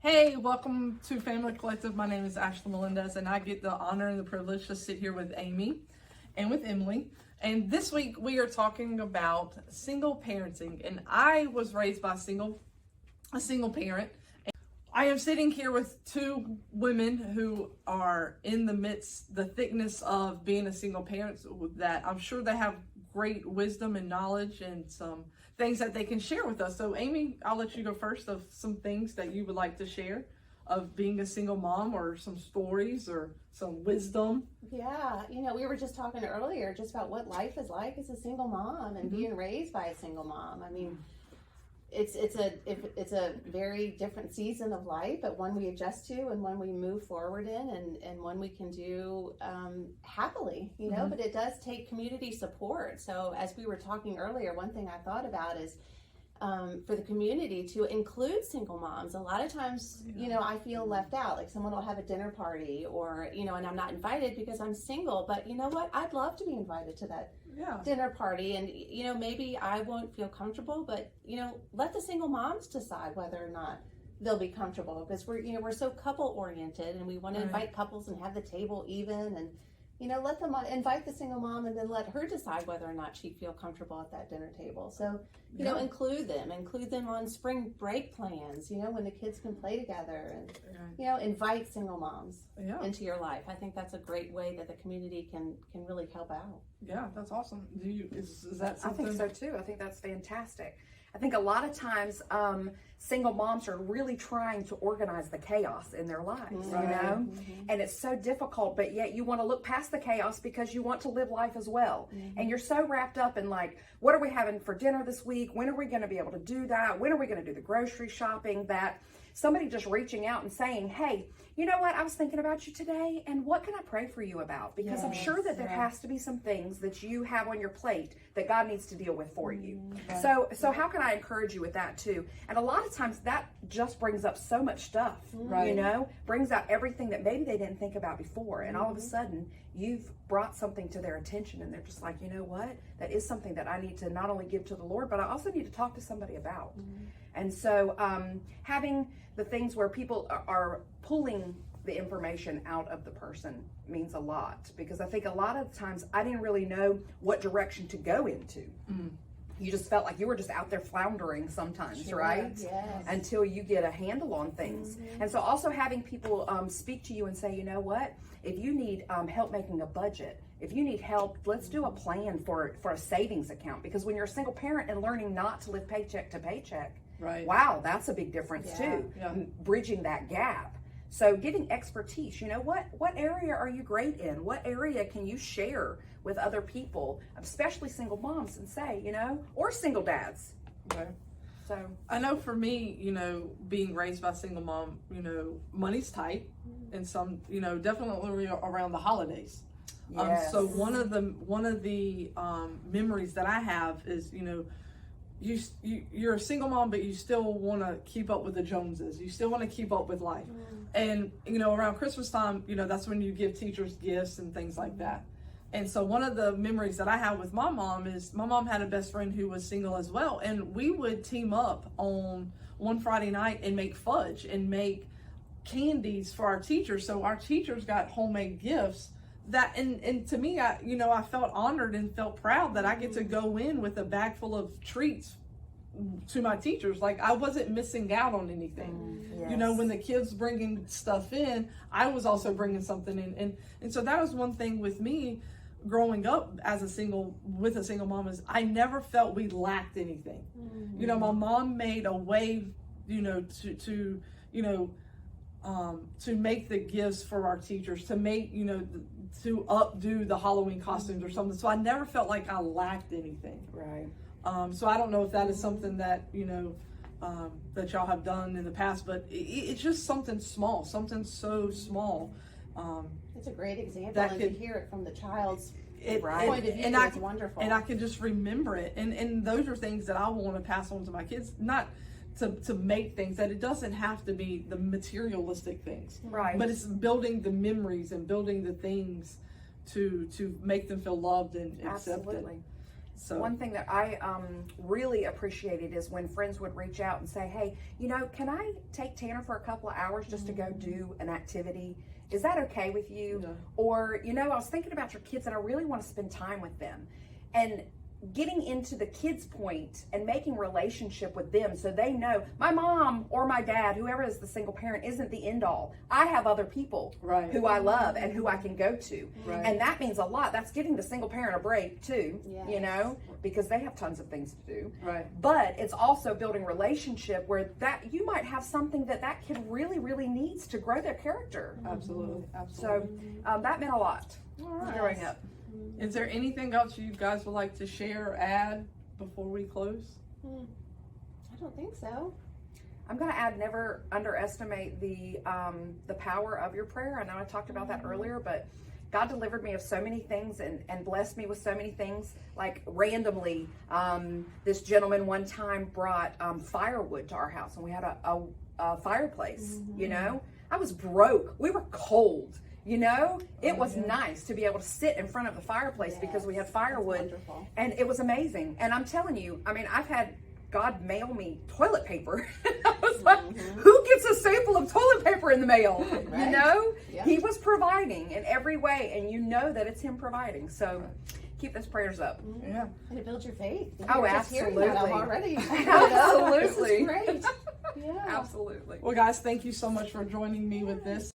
Hey, welcome to Family Collective. My name is Ashley Melendez, and I get the honor and the privilege to sit here with Amiee and with Emily. And this week we are talking about single parenting. And I was raised by a single parent. I am sitting here with two women who are in the thickness of being a single parent, that I'm sure they have great wisdom and knowledge and some things that they can share with us. So Amiee, I'll let you go first of some things that you would like to share of being a single mom, or some stories or some wisdom. Yeah, we were just talking earlier just about what life is like as a single mom and being raised by a single mom. I mean, it's a very different season of life, but one we adjust to and one we move forward in, and one we can do happily, but it does take community support. So as we were talking earlier, one thing I thought about is for the community to include single moms. A lot of times, I feel left out, like someone will have a dinner party or, and I'm not invited because I'm single, but you know what? I'd love to be invited to that dinner party. And, maybe I won't feel comfortable, but, let the single moms decide whether or not they'll be comfortable, because we're so couple oriented, and we want to invite couples and have the table even, and let them invite the single mom and then let her decide whether or not she'd feel comfortable at that dinner table. So, include them on spring break plans, when the kids can play together, and, invite single moms into your life. I think that's a great way that the community can really help out. Yeah, that's awesome. Is that something? I think so too. I think that's fantastic. I think a lot of times single moms are really trying to organize the chaos in their lives, and it's so difficult, but yet you want to look past the chaos because you want to live life as well. And you're so wrapped up in, like, what are we having for dinner this week? When are we going to be able to do that? When are we going to do the grocery shopping? That somebody just reaching out and saying, hey, you know what? I was thinking about you today, and what can I pray for you about? Because I'm sure that there has to be some things that you have on your plate that God needs to deal with for you. So how can I encourage you with that too? And a lot of times that just brings up so much stuff, brings out everything that maybe they didn't think about before. And all of a sudden you've brought something to their attention, and they're just like, you know what? That is something that I need to not only give to the Lord, but I also need to talk to somebody about. And so having the things where people are pulling the information out of the person means a lot, because I think a lot of times I didn't really know what direction to go into. You just felt like you were just out there floundering sometimes, right? Yes. Until you get a handle on things. And so also having people speak to you and say, you know what, if you need help making a budget, if you need help, let's do a plan for a savings account. Because when you're a single parent and learning not to live paycheck to paycheck, wow, that's a big difference too. Bridging that gap. So getting expertise, what area are you great in? What area can you share with other people, especially single moms, and say, or single dads. So I know for me, being raised by a single mom, money's tight, and some, definitely around the holidays. So one of the memories that I have is, you're a single mom, but you still want to keep up with the Joneses. You still want to keep up with life. And, around Christmas time, that's when you give teachers gifts and things like that. And so one of the memories that I have with my mom is my mom had a best friend who was single as well. And we would team up on one Friday night and make fudge and make candies for our teachers. So our teachers got homemade gifts. That and to me, I felt honored and felt proud that I get to go in with a bag full of treats to my teachers. Like, I wasn't missing out on anything. When the kids bringing stuff in, I was also bringing something in, and so that was one thing with me growing up as a single mom, is I never felt we lacked anything. My mom made a way, to make the gifts for our teachers, to make, to updo the Halloween costumes or something. So I never felt like I lacked anything. So I don't know if that is something that, that y'all have done in the past, but it's just something small, something so small. It's a great example, and to hear it from the child's point of view, and it's wonderful. And I can just remember it. And those are things that I want to pass on to my kids, not to make things, that it doesn't have to be the materialistic things, but it's building the memories and building the things to make them feel loved and accepted. So one thing that I really appreciated is when friends would reach out and say, hey, you know, can I take Tanner for a couple of hours just to go do an activity? Is that okay with you? Yeah. Or, you know, I was thinking about your kids and I really want to spend time with them. And getting into the kids' point and making relationship with them so they know my mom or my dad, whoever is the single parent, isn't the end all. I have other people Right. who I love and who I can go to. Right. And that means a lot. That's giving the single parent a break too, Yes. you know, because they have tons of things to do. Right. But it's also building relationship where that you might have something that kid really, really needs to grow their character. Absolutely. So Absolutely. that meant a lot right. growing up. Is there anything else you guys would like to share or add before we close? I don't think so. I'm going to add, never underestimate the power of your prayer. I know I talked about that earlier, but God delivered me of so many things and blessed me with so many things. Like randomly, this gentleman one time brought firewood to our house, and we had a fireplace. You know, I was broke. We were cold. You know, it was nice to be able to sit in front of the fireplace because we had firewood, and it was amazing. And I'm telling you, I mean, I've had God mail me toilet paper. I was like, who gets a sample of toilet paper in the mail? Right. You know, Yep. He was providing in every way, and you know that it's Him providing. So keep those prayers up. Yeah. And it builds your faith. Oh, You're just hearing that absolutely. already. Absolutely. This is great. Yeah. Absolutely. Well, guys, thank you so much for joining me with this.